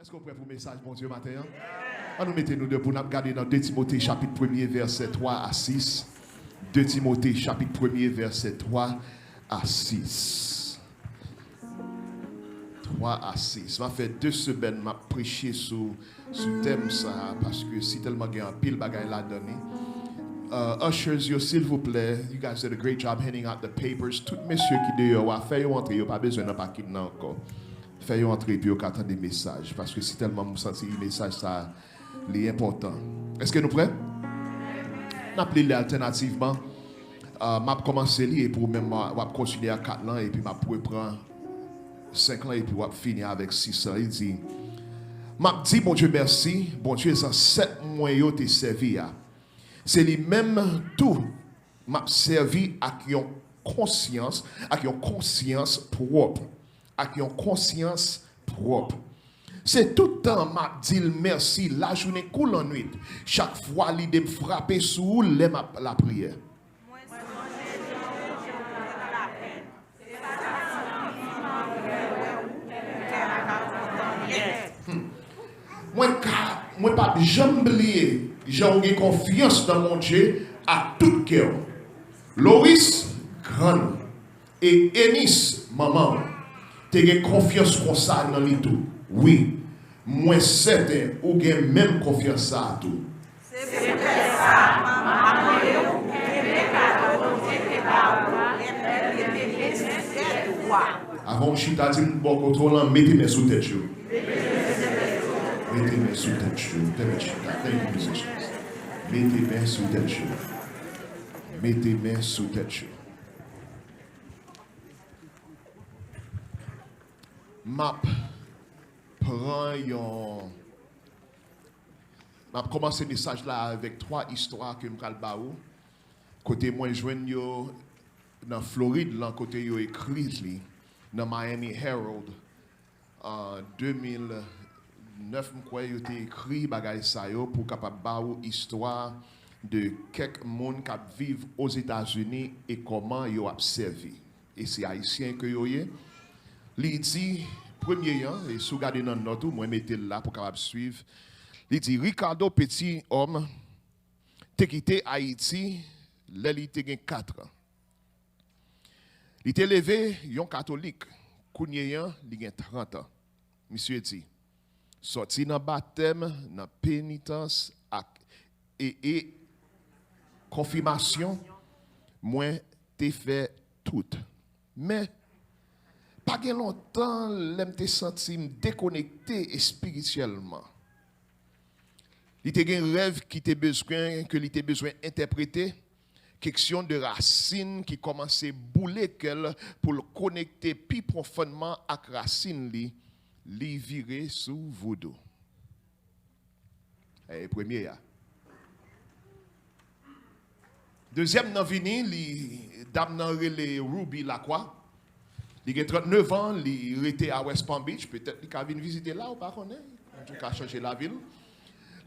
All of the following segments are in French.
Est-ce qu'on est prêt pour le message, bon Dieu, matin? On nous mettez nous debout, nous regarder dans 2 Timothée chapitre 1er, verset 3 à 6. 2 Timothée chapitre 1er, verset 3 à 6. 3 à 6. Ça fait 2 semaines que je prêché sur le thème ça, parce que si tellement il y a un pile bagaille là-dedans. Ushers, s'il vous plaît, you guys did a great job handing out the papers. Tout messieurs qui dehors, fait entrer, pas besoin de paquet encore. Fait entrer puis vous attendez des messages parce que si tellement vous sentez le message ça est important. Est-ce que nous prêts? On appelle alternativement. M'a commencé et pour même m'a continuer à 4 ans et puis m'a pour prendre 5 ans et puis m'a finir avec 6 ans. Il dit m'a dit bon Dieu merci, bon Dieu ça 7 mois yo t'ai servi à. C'est lui même tout m'a servi avec une conscience, propre. Avec une conscience propre. C'est tout le temps m'a dit merci, la journée coule en nuit. Chaque fois l'idée me frapper sous la prière. Moi pas jamais oublier, j'ai confiance dans mon Dieu à tout cœur. Loris grand et Enis maman, tu confiance pour ça dans lui tout. Oui, moi certain ou avez même confiance ça tout. C'est ça, maman avant chita dit bon contrôle mettez mes sous tête. Mettez mes sous tête. Mettez mes sous tête. Mettez mes sous tête. M'a commencé le message là avec 3 histoires que m'kal baou. Côté moi joindre dans Floride là côté yo écrit dans Miami Herald en 2009 m'krois yo été écrit bagay ça yo pour capable baou histoire de quelques monde qui vivent aux États-Unis et comment yo a servi. Et c'est haïtien que yo yé. Li dit premier an et sous garder dans note moi mettez là pour capable suivre. Li dit Ricardo petit homme te quitté Haïti, il était 4 ans. Il était élevé un catholique, kounyeyan il a 30 ans. Monsieur dit sorti dans baptême, dans pénitence et confirmation, moi t'ai fait tout. Mais pas longtemps, l'aime te senti déconnecté spirituellement. Il était un rêve qui était besoin que il était besoin interpréter, question de racine qui commençait à bouler pour le connecter plus profondément avec racine li virer sous voodoo. Et premier ya. Deuxième nan vini li dame nan relé Ruby Lacroix. Il a 39 ans, il était à West Palm Beach, peut-être qu'il a venu visiter là ou pas connaître, en tout cas changer la ville.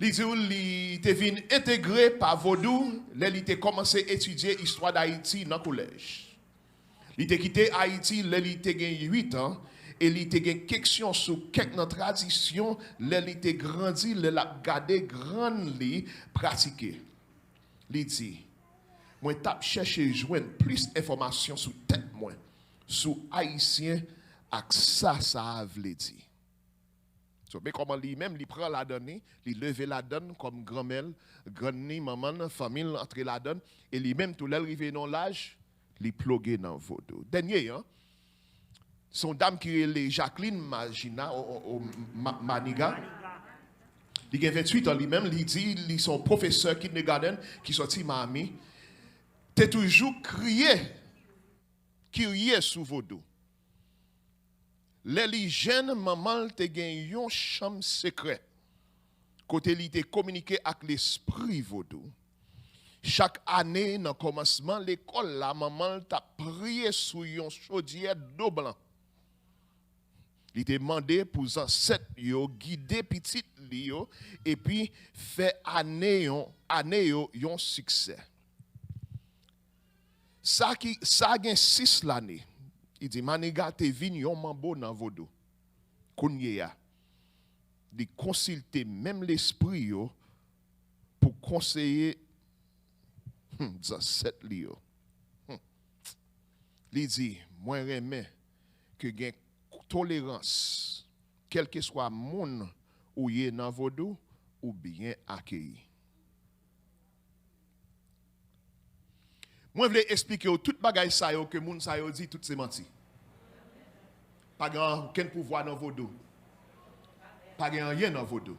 Il était venu intégrer par Vaudou, il était commencé à étudier l'histoire d'Haïti dans le collège. Il était quitté Haïti, il était 8 ans, et il était une question sur quelques traditions, il était grandi, il a gardé grande li pratiquer. Il dit, moi tape chercher joindre plus d'informations sur tête moi. Sous haïtien ak ça veut dire. So, mais comment lui-même il prend la donne, il lève la donne comme grand-mère, grand-ni, maman, famille entre la donne et lui-même tout l'arrivé dans l'âge, il plogué dans vaudou. Dernier son dame qui est Jacqueline Magina au Maniga. Il a 28 ans lui-même, il dit il son professeur kindergarten qui sorti Miami. T'es toujours crié sous vaudou. Les jeunes maman te gen yon chambre secret. Côté li te communiqué avec l'esprit vaudou. Chaque année dans commencement l'école la maman t'a prié sous yon chaudière d'eau blanc. Il te demandé pour ancêtre yo guider petit li yo et puis fait année yon succès. Ça gen 6 l'année. Il dit maniga te vin yon mambo nan vodo. Kounye ya. de consulter même l'esprit yo pour conseiller ça set li yo. Li dit moi remè que gen tolérance quel que soit monde ou yé dans vodou ou bien accueilli. Moi, je voulais expliquer tout bagay sa yo que moun sa yo dit tout c'est menti. Pas grand aucun pouvoir dans vodou. Pas grand rien dans vodou.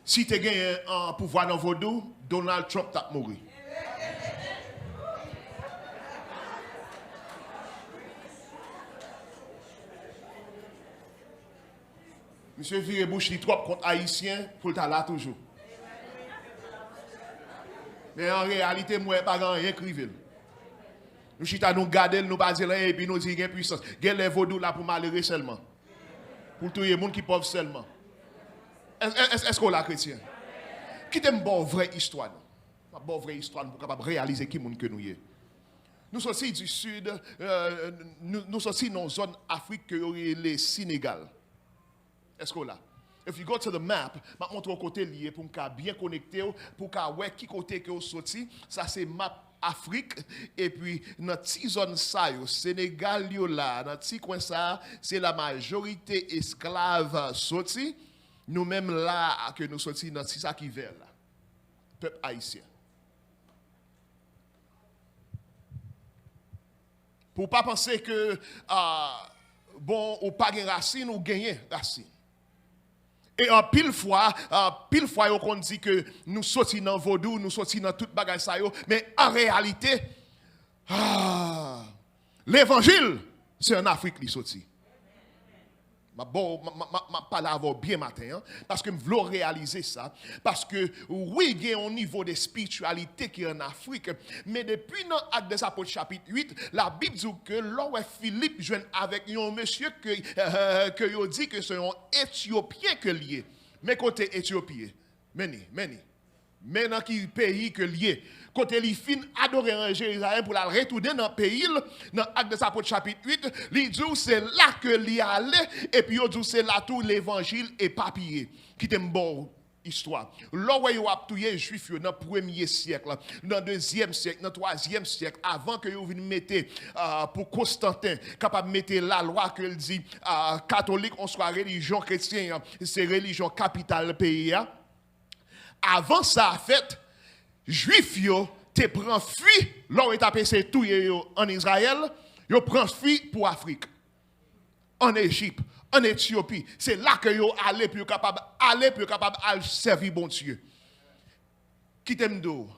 Si tu gagné un pouvoir dans vodou, Donald Trump t'a mouru. Monsieur Virebouche, il trop contre Haïtien pour le là toujours. Mais en réalité, moi, pas grand rien crivé. Nous chita nous garder, nous pas dire et puis nous dire qu'il y a puissance. Il y a les vaudous là pour malheureux seulement. Pour tous les gens qui pauvres seulement. Est-ce qu'on l'a chrétien? Qui t'aime une vraie histoire? Une vraie histoire pour capable réaliser qui monde que nous y. Nous sommes aussi du sud, nous sommes aussi dans une zone Afrique que le Sénégal. Est-ce qu'on l'a? If you go to the map, je montre au côté lié pour bien connecter, pour voir qui côté que vous sorti. Ça c'est map Afrique et puis dans cette zone ça Sénégal là, dans petit coin ça, c'est la majorité esclave sorti. Nous même là que nous sorti dans ça qui vert là. Peuple haïtien. Pour pas penser que bon ou pas gain racine ou gagner racine. Et en pile fois, on dit que nous sortis dans vaudou, nous sortis dans toute bagage ça yo, mais en réalité, l'évangile, c'est en Afrique qui sorti. Je parle avant bien matin, hein, parce que je veux réaliser ça. Parce que oui, il y a un niveau de spiritualité qui est en Afrique, mais depuis l'acte des apôtres chapitre 8, la Bible dit que lorsque Philippe joue avec un monsieur que dit que c'est un Éthiopien que lié. Mais côté Éthiopien, mais dans quel pays que lié. Côté li fin adorer en Jérusalem pour la retourner dans le pays, dans l'acte des apôtres chapitre 8, li dit c'est là que li allait et puis il dit c'est là tout l'évangile est papier. Qui t'aime bon histoire. Là où yo a tué juif dans le premier siècle, dans le deuxième siècle, dans le troisième siècle, avant que yo vienne mettre pour Constantin, capable de mettre la loi que dit catholique on soit religion chrétienne, c'est religion capitale pays. Avant ça fait Juif yo te prend fuit là est passé tout en Israël, yo prend fuit pour Afrique. En Égypte, en Éthiopie, c'est là que yo aller pour capable servir bon Dieu. Qui t'aime do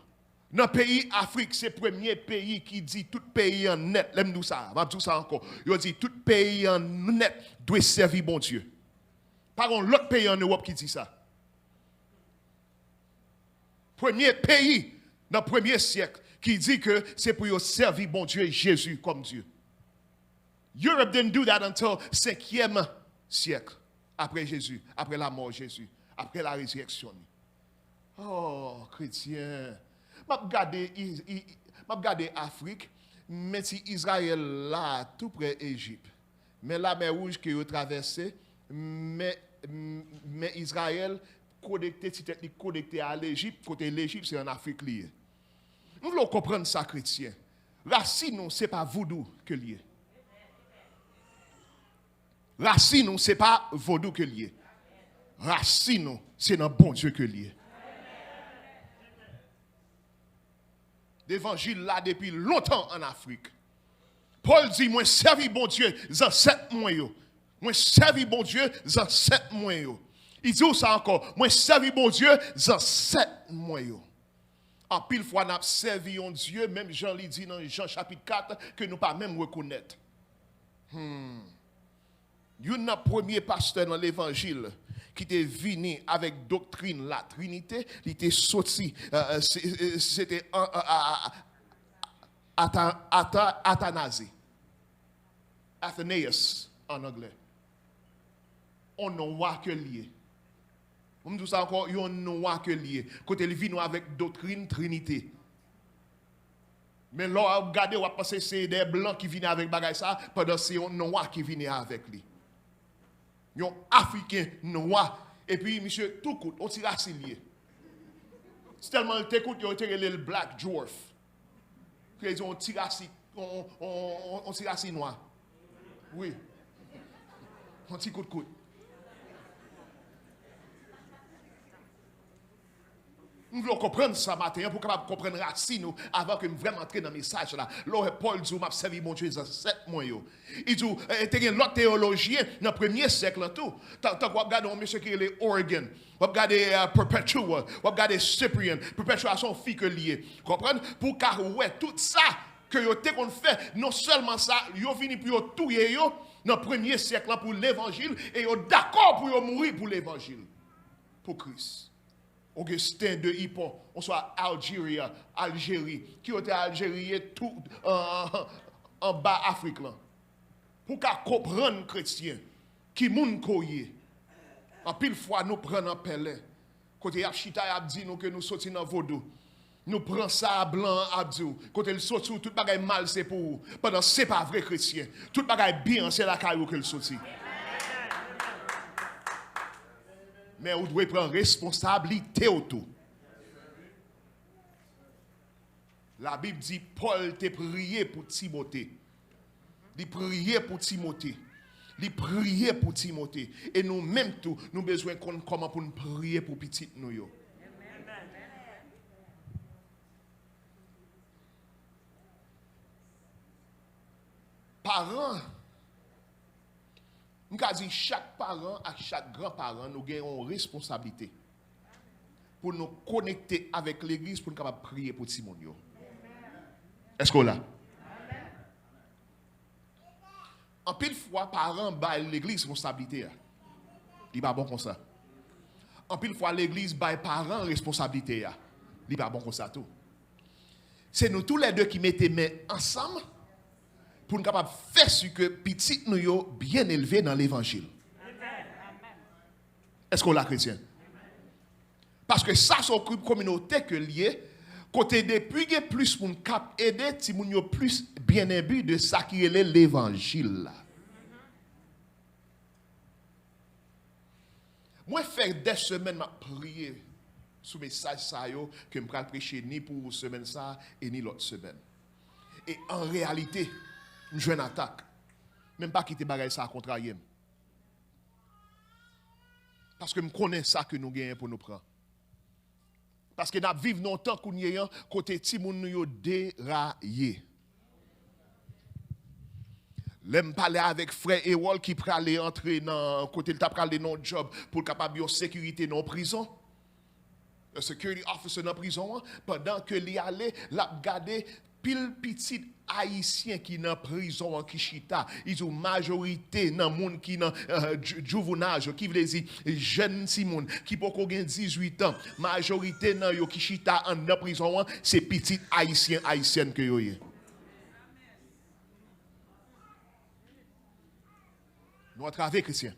dans pays Afrique, c'est le premier pays qui dit tout pays en net, l'aime nous ça, va tout ça encore. Yo dit tout pays en net doit servir bon Dieu. Par contre l'autre pays en Europe qui dit ça. Premier pays dans le premier siècle qui dit que c'est pour servir bon Dieu et Jésus comme Dieu. Europe didn't do that until 5e siècle après Jésus, après la mort de Jésus, après la résurrection. Oh, chrétien. Je regarde Afrique, mais si Israël là, tout près d'Égypte, mais la mer Rouge qui est traversée, mais Israël connecté à l'Égypte, côté l'Égypte, c'est en Afrique lié. Nous voulons comprendre ça, chrétien. Racine, ce n'est pas vaudou que lié. Racine, ce n'est pas vaudou que lié. Racine, c'est dans bon Dieu que lié. L'évangile là depuis longtemps en Afrique. Paul dit, moi servi bon Dieu, dans 7 mois. Moi servi bon Dieu, dans 7 mois. Il dit ça encore, moi servi bon Dieu, dans 7 mois. En pile fois, nous avons servi un Dieu, même Jean lui dit dans Jean chapitre 4, que nous ne pas même reconnaître. Il y a un premier pasteur dans l'évangile qui était venu avec doctrine la Trinité, il était sorti, c'était Athanase. Athanasius en anglais. On n'a pas que lié. On me dit ça encore, il n'a pas que lié. Quand il vient avec doctrine Trinité. Mais là, regardez, on va penser que c'est des blancs qui viennent avec bagay ça, pendant que c'est un noir qui vient avec lui. Un Africain noir. Et puis, monsieur, tout coûte, on tire à lié. C'est tellement le t'écoute, il y a le Black Dwarf. Ils ont tiré on tire à noir. Oui. On tire coup. Nous voulons comprendre ça matin pour capable comprendre racine avant que nous vraiment entrer dans le message là. Là Paul dit m'a servi mon Dieu dans 7 mois yo. Il dit tu as l'autre théologien dans le premier siècle tout. Tant qu'on regarde un monsieur qui est les Organ, on regarde Perpetua, on regarde Cyprian, Perpetua son fille que lié. Comprendre pour car ouais tout ça que yo te qu'on fait non seulement ça, yo fini pour yo touyer yo dans le premier siècle là pour l'évangile et yo d'accord pour yo mourir pour l'évangile. Pour Christ. Augustin de Hippon, on soit Algérie, qui était Algérie tout en bas Afrique là. Pour qu'à comprendre chrétien, qui moun koye. En pile fois nous prenons un pelé. Côté Yachita a dit nous que nous sortis dans vaudou. Nous prenons ça blanc abdou. Côté le sorti tout bagay mal c'est pour vous. Pendant c'est pas vrai chrétien. Tout bagay bien c'est la caillou que le sorti. Mais vous devez prendre responsabilité autour. La Bible dit Paul t'a prié pour Timothée. Il priait pour Timothée. Il priait pour Timothée. Et nous-mêmes tout, nous avons besoin de comment pour nous prier pour petit nous. Parents, nous avons dit chaque parent, à chaque grand-parent, nous avons une responsabilité pour nous connecter avec l'église pour nous capables de prier pour Timon. Est-ce qu'on l'a? En pile fois, parents baillent l'église responsabilité. Il n'est pas bon comme ça. En pile fois, l'église baille parents responsabilité. Il n'est pas bon comme ça tout. C'est nous tous les deux qui mettons mains ensemble pour nous capables de faire ce que petit nous sommes bien élevés dans l'évangile. Est-ce qu'on l'a chrétien? Parce que ça, c'est une communauté que lié. Côté depuis que plus pour nous aider, si nous sommes plus bien imbus de ça qui est l'évangile. Moi, faire des semaines, je prier sous message ça que je vais prêcher ni pour semaine ça et ni l'autre semaine. Et en réalité, je joue une attaque. Même pas quitter bagaille ça contre Yem. Parce que je connais ça que nous gagnons pour nous prendre. Parce que nous vivons longtemps qu'on y a côté Timoun nous déraillé. L'aime parler avec frère Ewol qui pralé entrer dans côté le tap pralé non job pour capable de sécurité dans prison. Le security officer dans prison pendant que li allait l'a garder pile petit haïtien qui dans prison en Kishita, ils ont majorité dans monde qui dans juvenage qui veut dire jeune Simon qui peut qu'on 18 ans, majorité dans yo Kishita en dans prison c'est petit haïtienne que yo est. Nous travaillons chrétien.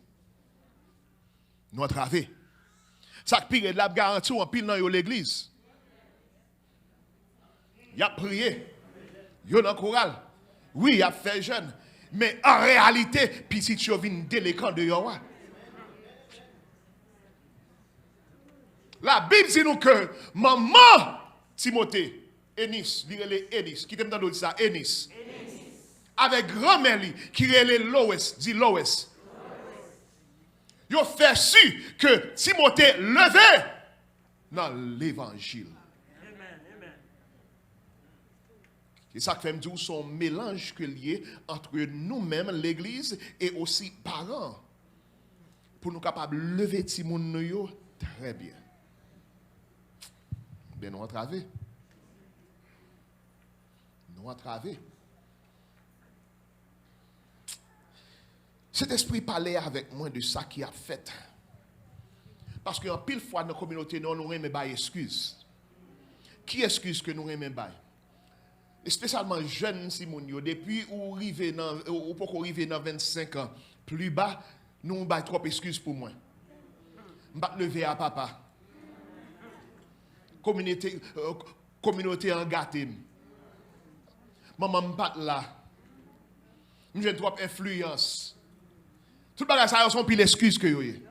Nous travaillons. Ça qui pire la garantie en pile dans l'église. Il a prié. Il a chorale. Oui, il a fait jeune. Mais en réalité, puis si tu viens déléquant de Yowa. La Bible dit nous que maman Timothée, Enis, qui t'aime dans ça, Enis. Avec grand-mère qui est Lois, dit Lois. Ils ont fait su que Timothée levait dans l'évangile. C'est ça que fait me dire son mélange que lié entre nous-mêmes, l'église, et aussi parents. Pour nous capables de lever Timoun très bien. Bien, nous entraver. Nous entraver. Cet esprit parlait avec moi de ça qui a fait. Parce qu'en pile fois dans la communauté, nous aimons pas excuse. Qui excuse que nous aimons pas? Et spécialement jeunes Simonio, depuis où arriver dans 25 ans, plus bas, nous avons trop d'excuses pour moi. Je vais lever à papa. Communauté en gâté. Maman me pas là. J'ai trop d'influence. Tout le bagage, ça sont pile excuses que vous avez.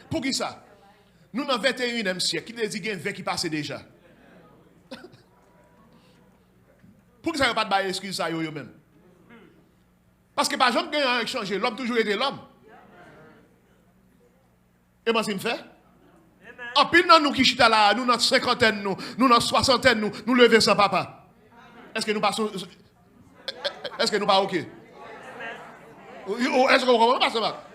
Pour qui ça? Nous, dans le 21e siècle, qui dit qu'il y a un 20 qui passe déjà? Pour qui ça n'y a pas de excuse ça, même? Parce que par exemple, quand on a changé, l'homme toujours été l'homme. Et moi, c'est me fait? En pile, nous qui chita là, nous, notre cinquantaine, nous, notre soixantaine, nous levons sans papa. Est-ce que nous passons. Est-ce que nous pas OK? Est-ce qu'on comprend pas ça?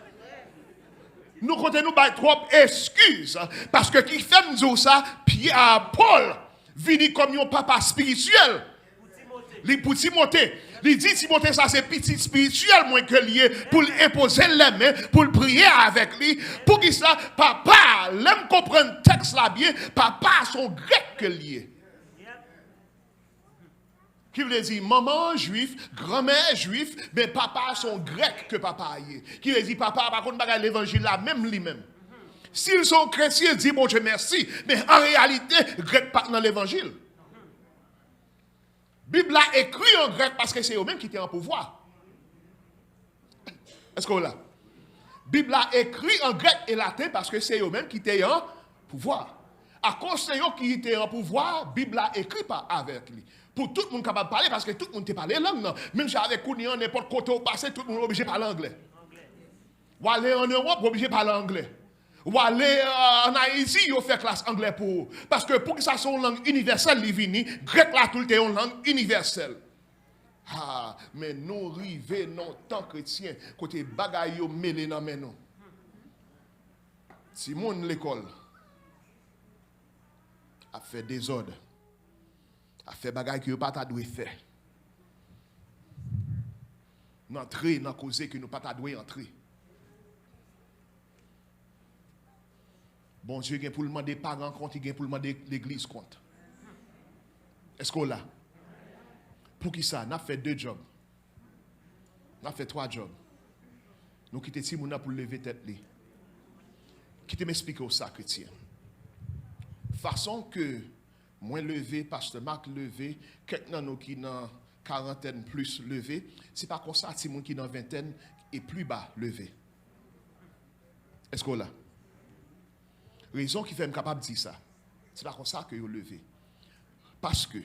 Nous comptons nous par trop excuses. Parce que qui fait nous ça, Pierre Paul, vini comme un papa spirituel. Pour Timothée. Il dit Timothée, ça c'est petit spirituel, moins que lié, pour imposer les mains, pour prier avec lui. Pour qui ça, papa, l'aime comprendre le texte là bien, papa son grec que lié. Qui veut dire maman juif, grand-mère juif, mais papa son grec que papa y. Qui veut dire papa, par contre, bagaille l'évangile là, même lui-même. S'ils sont chrétiens, dit bon Dieu merci, mais en réalité, grec pas dans l'évangile. Bible a écrit en grec parce que c'est eux-mêmes qui étaient en pouvoir. Est-ce qu'on l'a? Bible a écrit en grec et latin parce que c'est eux-mêmes qui étaient en pouvoir. À cause de eux qui étaient en pouvoir, Bible a écrit pas avec lui. Pour tout le monde capable de parler parce que tout le monde te parle langue. Même si avec Kounian, n'importe côté où passer, tout le monde est obligé de parler anglais. Ou aller en Europe, obligé de parler anglais. Ou aller en Haïti, ils fait classe anglais pour eux. Parce que pour que ça soit une langue universelle, les vini, grec là tout le temps une langue universelle. Ah, mais nous rivé non tant chrétien, côté bagaille yo mêlé dans men nous. Si mon l'école a fait désordre, a fait bagaille que pas ta doué faire. N'entrer dans cause que nous pas ta doué entrer. Bon Dieu, il pour le demander parents compte, il pour le demander l'église compte. Est-ce qu'on l'a? Pour qui ça? On a fait 2 jobs. On a fait 3 jobs. Nous quittons Timouna pour lever tête. Qui te m'explique au ça, chrétien? Façon que moi levé, pasteur Marc levé, quelqu'un nous qui dans quarantaine plus levé, c'est pas comme ça, Timoun qui dans vingtaine et plus bas levé. Est-ce qu'on l'a? Raison qui fait me capable de dire ça. C'est pas comme ça que vous levez. Parce que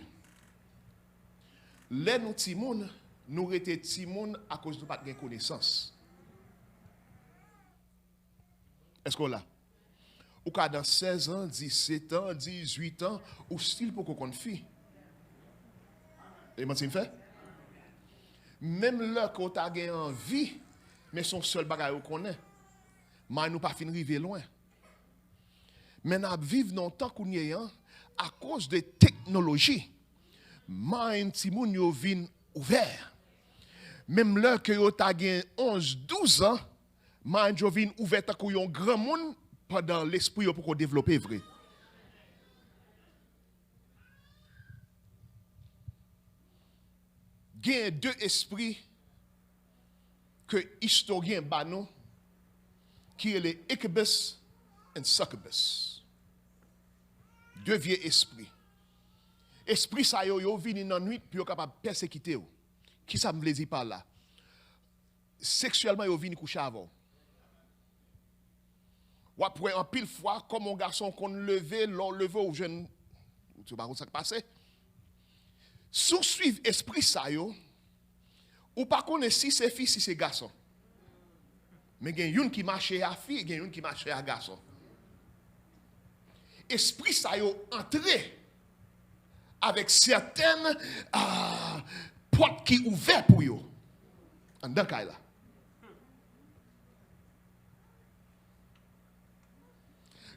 les nous timoun, nous étions timoun à cause de pas de connaissance. Est-ce qu'on l'a? Ou quand dans 16 ans, 17 ans, 18 ans, ou style pour qu'on fille. Et moi, tu me fais? Même là, quand tu as envie, mais son seul bagage qu'on est, mais nous pas fin arriver loin. Mais nous vivons dans le temps qu'on est à cause de technologie. Mind Timoun yo vin ouvert. Même là que yo ta gen 11-12 ans, mind yo vin ouvert tant qu'on yon grand monde pendant l'esprit pour qu'on développe vrai. Gen 2 esprits que historien banon qui est le Ichabus et Succubus. 2 vieux esprits. Esprit ça yo vini dans nuit puis yo capable persécuter yo. Qui ça me veut dire par là? Sexuellement yo vini coucher avant. Ou après en pile fois comme un garçon qu'on levé ou jeune tu sais pas où ça passe. Sous suivre esprit ça yo ou pas connaître si c'est fille si c'est garçon. Mais il y a une qui marche à fille, il y a une qui marche à garçon. Esprit ça yo entré avec certaines portes qui ouvertes pour yo. En dans cas là.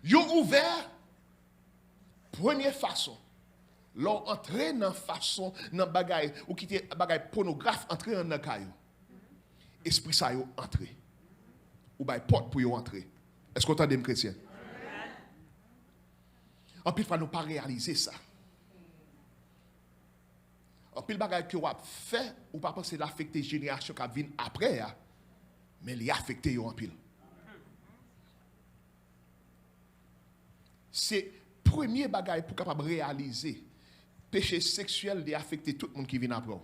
Yo ouvert première façon. L'on entré dans façon dans bagaille ou qui était bagaille pornographe entrer dans cas yo. Esprit ça yo entré. Ou bay porte pour yo entrer. Est-ce qu'on entend des chrétiens? En pile fois nous pas réaliser ça. En pile bagay que vous avez fait ou pas penser l'affecter génération qui vient après mais il affecté en pile. C'est premier bagay pour capable réaliser péché sexuel de affecter tout le monde qui vient après.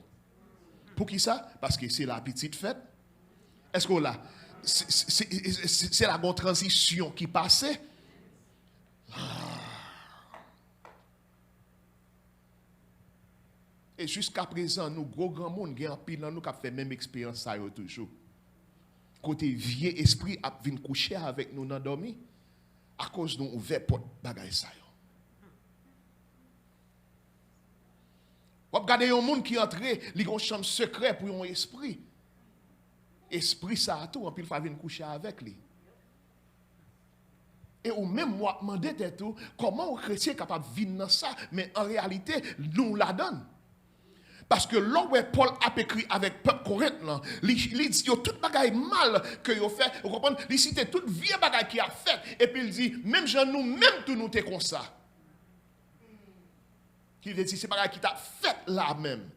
Pour qui ça? Parce que c'est la petite fête. Est-ce qu'on l'a? c'est la bonne transition qui passait. Et jusqu'à présent, nous, gros grand monde, qui ont fait même expérience ça toujours. Côté vieux esprit a venu coucher avec nous dans dormi à cause de nous ouvert porte bagaille ça. Vous regardez un monde qui entre, il a une chambre secrète pour un esprit. Esprit ça a tout, en pile faut venir coucher avec lui. Et ou même moi demander tout comment un chrétien est capable de vivre dans ça, mais en réalité nous la donne. Parce que là où Paul a écrit avec le peuple Corinthe, il dit qu'il y a tout bagaille mal que il fait, vous comprenez? Il cite toute vieille bagaille qu'il a fait et puis il dit même gens nous même tout nous t'es comme ça. Il dit c'est bagaille qui t'a fait là même.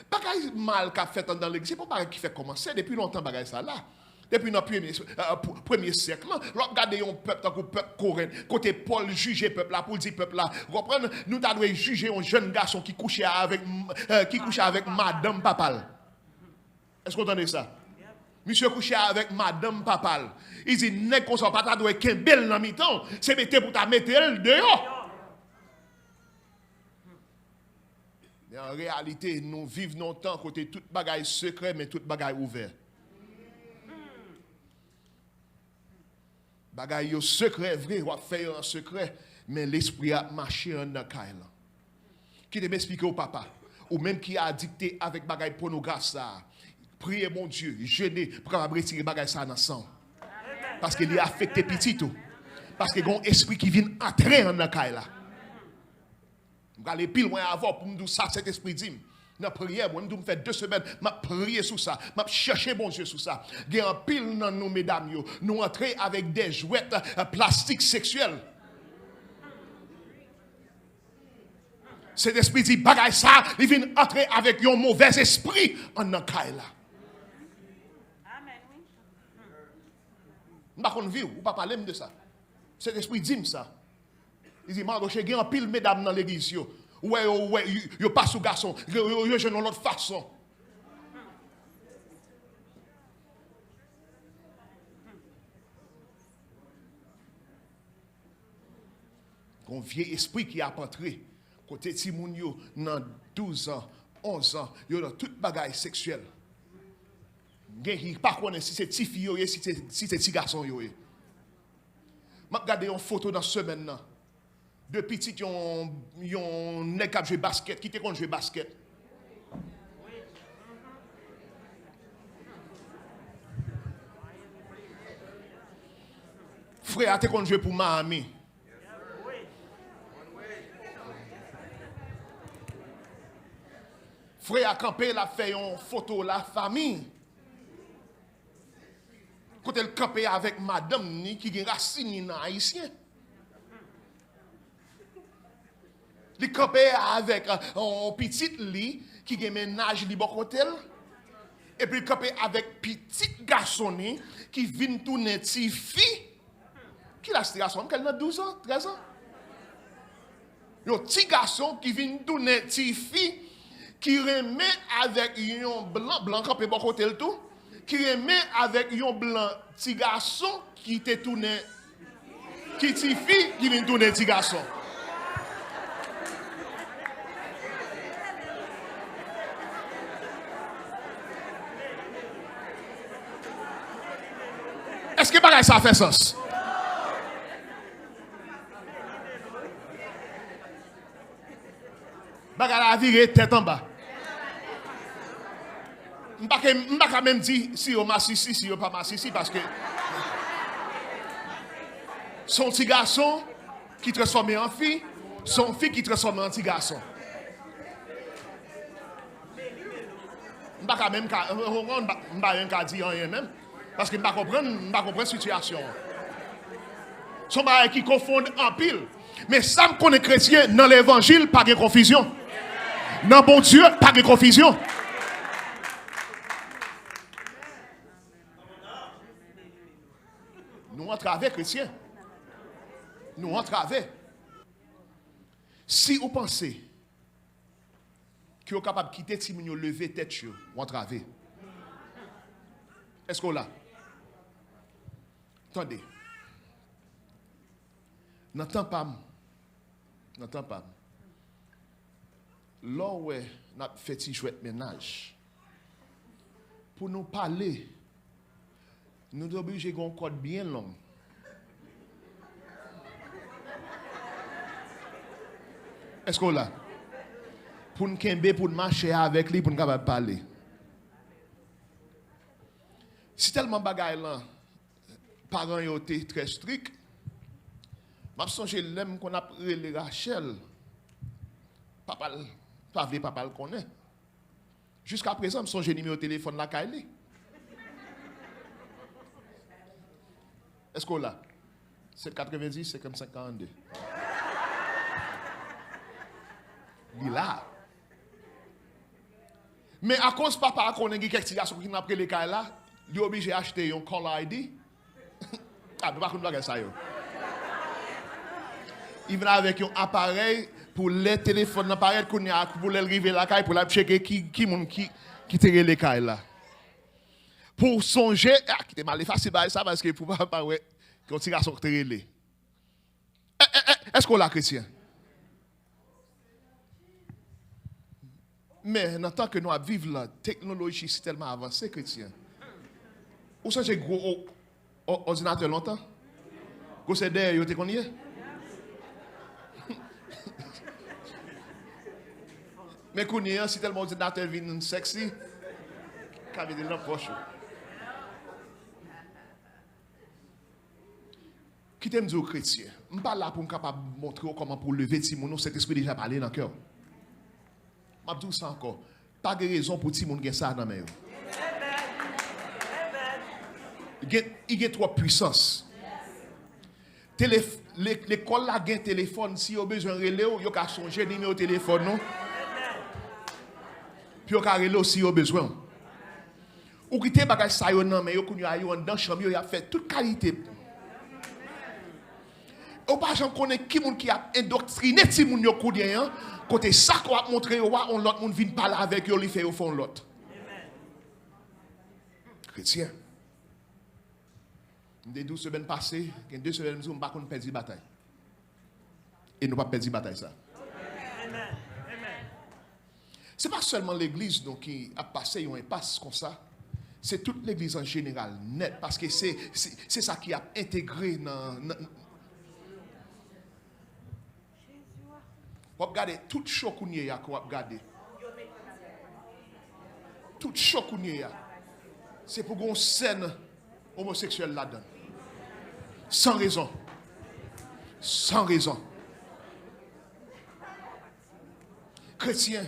Bagaille mal qu'a fait dans l'église, c'est pas bagaille qui fait commencer depuis longtemps bagaille ça là. Depuis le premier siècle, regardez un peuple, un peuple coréen, côté Paul jugeait peuple là, pour dire peuple là, vous comprenez? Nous devons juger un jeune garçon qui couchait avec madame Papal. Est-ce que vous entendez ça? Monsieur couchait avec madame Papal. Il dit, n'est qu'on soit pas ta doit qu'un bel dans mi-temps, c'est mettre pour ta mettre elle dehors. Mais en réalité, nous vivons longtemps côté toute bagaille secret, mais toute bagaille ouverte. Bagay yo secret vrai, ou faire en secret, mais l'esprit a marché en caille. Qui te m'explique au papa, ou même qui a dicté avec bagay pornographe ça. Priez mon Dieu, jeûner pour capable retirer bagay ça dans sang. Parce qu'il est affecté petit tout. Parce que gon esprit qui vient entrer en caille là. M'aller pile loin avant pour me dire ça cet esprit dit. Dans prière, moi, nous fait 2 semaines, m'a prié sur ça, m'a cherché bon Dieu sur ça. Il y a un pile dans nous, mesdames, nous entrer avec des jouets plastiques sexuels. Cet esprit dit, bagaille ça, il vient entrer avec un mauvais esprit en un cas là. Amen, oui. Je ne sais pas vivre, ou pas parler de ça. Cet esprit dit ça. Il dit, Mardoche, il y a un pile, mesdames, dans l'église. Ouais, yo pas sous garçon, yo jeune de l'autre façon. Un vieux esprit qui a entré côté Timoun yo dans 12 ans, 11 ans, yo dans toute bagaille sexuelle. Gen qui pas connaît si c'est petit fille yo, si c'est petit garçon yo. M'a regardé une photo dans semaine là. De petit yon nèg qui jouer basket, qui te kon jouer basket. Frère te kon jouer pour Miami. Frère a campé la fait une photo la famille. Quand elle campé avec madame ni qui gen racine nan haïtien. Il campé avec un petit lit qui a ménage li bon côté et puis il campé avec petit garçon qui vient tourner ti fille qui la garçon qu'elle a 12 ans 13 ans un petit garçon qui vient tourner ti fille qui remet avec un blanc campé bon côté le tout qui remet avec un blanc petit garçon qui te tourné qui ti fille qui vient tourner ti garçon. Est-ce que pareil ça fait sens? Bagay la viré tête en bas. M'pa même dire si on m'a si on pas m'a si parce que son petit garçon qui transformé en fille, son fille qui transformé en petit garçon. M'pa même dire rien même. Parce que je ne comprends pas la situation. Son bagay qui confondent en pile. Mais ça me connaît chrétien, dans l'évangile, pas de confusion. Dans bon Dieu, pas de confusion. Nous entravons chrétiens. Nous entravons. Si vous pensez que vous êtes capable de quitter Timonio, lever tête, vous entravez. Est-ce qu'on l'a? Attendez. N'entends pas. N'entends pas. Là où on a fait si chouette ménage, pour nous parler, nous sommes obligés d'un code bien long. Est-ce qu'on l'a? Pour nous kembe, pour nous marcher avec lui, pour nous capable parler. Si tellement bagaille là, parents ont été très stricts, je songe l'aime qu'on a pris Rachel, papa le connaît. Jusqu'à présent, je songe numéro de téléphone la Kylie. Est-ce qu'on l'a? C'est 90, c'est comme 52. Il est là. Mais à cause papa qu'on a quelques petits garçons qui n'a pris les cas là, il est obligé d'acheter un call ID. Ah, mais pas qu'on doit ça yo. Il vient avec un appareil pour les téléphones l'appareil qu'on a pour les arriver la caille pour la checker qui tire les cailles là. Pour songer, qui était mal facile ça parce que pour pas ouais qu'on tire à sortir les. Est-ce qu'on l'a chrétien? Mais en tant que nous vivons la technologie c'est tellement avancée chrétien. Ou ça j'ai gros ordinateur longtemps? Vous savez derrière vous connaissez? Mais connaissez si tellement ordinateur vient sexy, qu'avait de la poche. Qui t'aime dire aux chrétiens? Je ne suis pas là pour me montrer comment pour lever Timoun, cet esprit déjà parlé dans le cœur. Je dis ça encore. Pas de raison pour Timoun gagner ça dans le il y a trop de puissance. L'école là gagne téléphone. Si vous avez besoin de relais, vous avez changer de numéro de téléphone. Non? Puis vous avez relais si vous avez besoin. Ou quitter bagage ça non mais vous avez dans chambre, vous avez fait toute qualité. Ou pas j'en connais qui a indoctriné Timoun yo koudien côté ça qu'on a montré on l'autre monde vient parler avec yo li fait au fond l'autre. Chrétien. Des 12 semaines passées, il y a 2 semaines, nous ne pouvons pas perdre la bataille. Et nous ne pouvons pas perdre la bataille. Ce n'est pas seulement l'église qui a passé un impasse comme ça. C'est toute l'église en général, net. Parce que c'est ça qui a intégré dans. Vous regardez tout choc qu'on y a, vous regardez. Tout choc qu'on y a. C'est pour une scène homosexuelle là-dedans. Sans raison. Sans raison. Chrétien,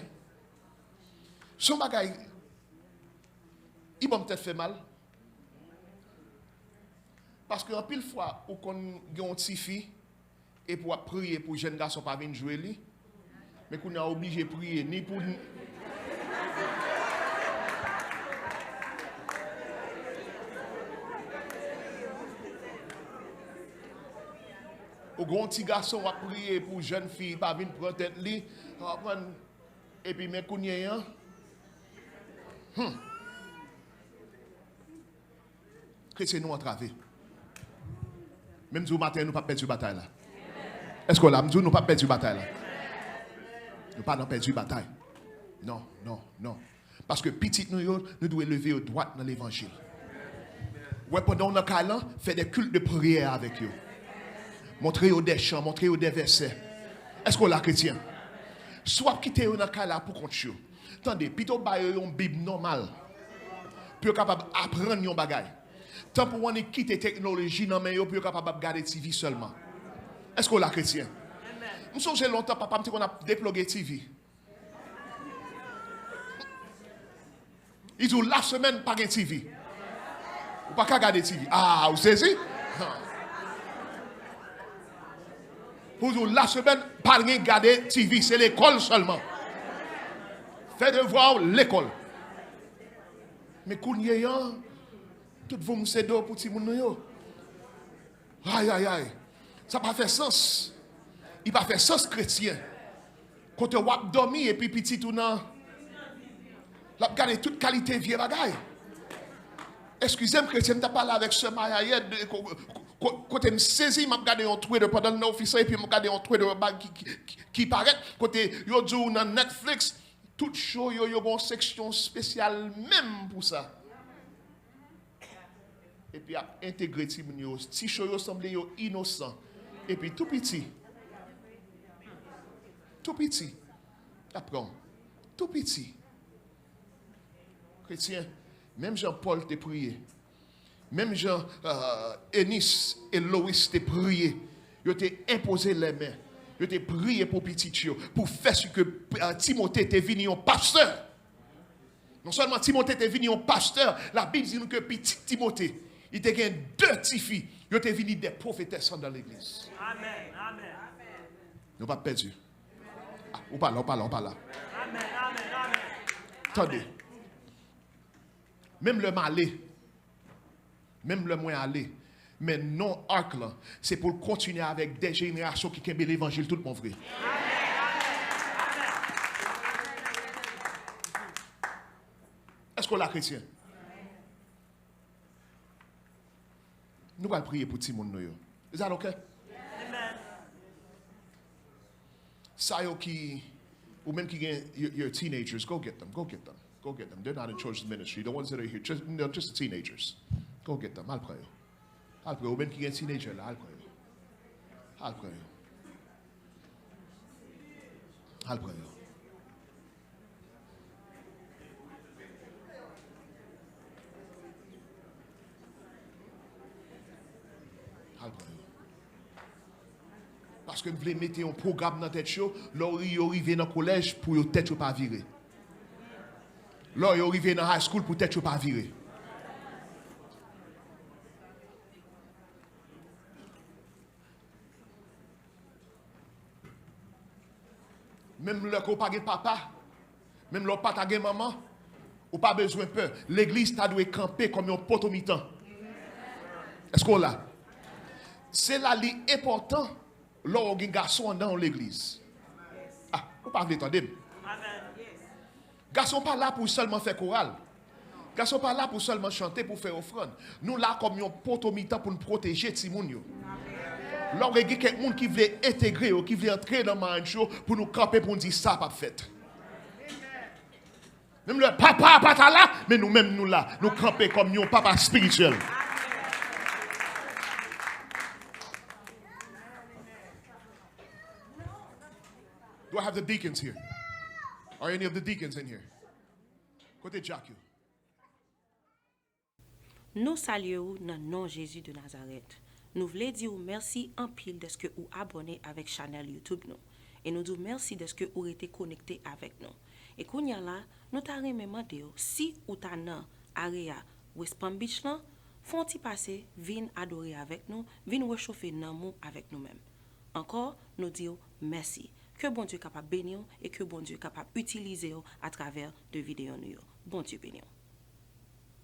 son bagage, il m'a peut-être fait mal. Parce qu'en pile fois, où on a une petite fille, et pour prier pour les jeunes garçons pas venir jouer, mais qu'on a obligé de prier, ni pour. Au grand petit garçon va prier pour jeune fille, pas venir prendre tête li, et puis mes cognés Chrétien nous entravé. Même si au matin nous pas perdu bataille là. Est-ce que là, nous pas perdu bataille là? Nous pas perdu bataille. Non, non, non. Parce que petit nous devons lever au droit dans l'évangile. Ouais, pendant nos cas là, faire des cultes de prière avec eux. Montrez-vous des chants, montrez-vous des versets. Est-ce qu'on l'a chrétien? Soit quitter dans cas là pour compte. Attendez, plutôt bailler une Bible normale. Puis capable d'apprendre un bagage. Tant pour on quitter technologie non mais puis capable de garder TV seulement. Est-ce qu'on l'a chrétien? Je me souviens longtemps papa me dit qu'on a déplogué TV. Ils disent la semaine pas de TV. Ou pas qu'à regarder TV. Ah, vous savez? Pour vous, la semaine, pas de regarder TV, c'est l'école seulement. Faites devoir l'école. Mais quand vous avez tout vous me cédez pour tout le monde. Aïe, aïe, aïe. Ça n'a pas fait sens. Il n'a pas fait sens chrétien. Quand vous avez dormi et puis petit tout nan, vous avez gardé toute qualité vieux bagaille. Excusez-moi, chrétien, tu as parlé avec ce Mayayed, côté me saisi, m'a regardé en Twitter pendant le office, et puis m'a regardé en Twitter qui paraît, côté, yo dit dans Netflix, tout show, yo une section spéciale même pour ça. Et puis, a intégré ti show yo semble yo innocent. Et puis, tout petit. Tout petit. Apprends. Tout petit. Chrétien, même Jean-Paul t'a prié. Même Jean, Ennis et Loïs t'a prié. Ils t'ont imposé les mains. Ils t'ont prié pour petit chio, pour faire ce que Timothée était venu en pasteur. Non seulement Timothée était venu en pasteur, la Bible dit que petit Timothée, il était gagné 2 petites filles. Ils étaient venus des prophétesses dans l'église. Amen. Amen. Nous pas perdu. On parle. Amen. Amen. Amen. Attendez. Même le malé, même le moins aller, mais non arc là, c'est pour continuer avec des générations qui aiment l'évangile tout mon frère. Est-ce qu'on l'a chrétien? Nous allons prier pour tout le monde. Is that okay? Amen. Ça qui, ou même qui ont your teenagers, go get them. Go get them. They're not in church ministry. The ones that are here, just the teenagers. Go get them. I'll pray. Ou même qui ont teenagers là, I'll pray. Parce que vous voulez mettre un programme dans la tête, là, vous arrivez dans le collège pour que tête pas virer. Là, vous arrivez dans la high school pour que tête pas virer. Même là, vous n'avez pas de papa, même là, vous n'avez pas de maman, vous n'avez pas besoin de peur. L'église doit camper comme un pot au mi-temps. Est-ce qu'on l'a? C'est là l'important. Là, on a un garçon dans l'église. Ah, vous parlez, attendez. Garçon pas là pour seulement faire chorale. Garçon pas là pour seulement chanter, pour faire offrande. Nous là comme un pot au mi-temps pour nous protéger Timoun. Là, on a quelqu'un qui veut intégrer, qui veut entrer dans le show pour nous camper, pour nous dire ça, pas fait. Même le papa pas là, mais nous-mêmes nous là, nous camper comme un papa spirituel. Do I have the deacons here? Are any of the deacons in here? Côté Jack. Nous saluons dans le nom de Jésus de Nazareth. Nous voulons dire merci en pile de ce que vous abonnez avec chaîne YouTube nous. Et nous disons merci de ce que vous êtes connecté avec nous. Et qu'on y a là, nous t'avons demandé si vous êtes dans l'area West Palm Beach là, font-y passer, viennent adorer avec nous, viennent réchauffer nous avec nous-mêmes. Encore, nous disons merci. Que bon Dieu capable de bénir et que bon Dieu capable d'utiliser à travers de vidéos. Bon Dieu bénir.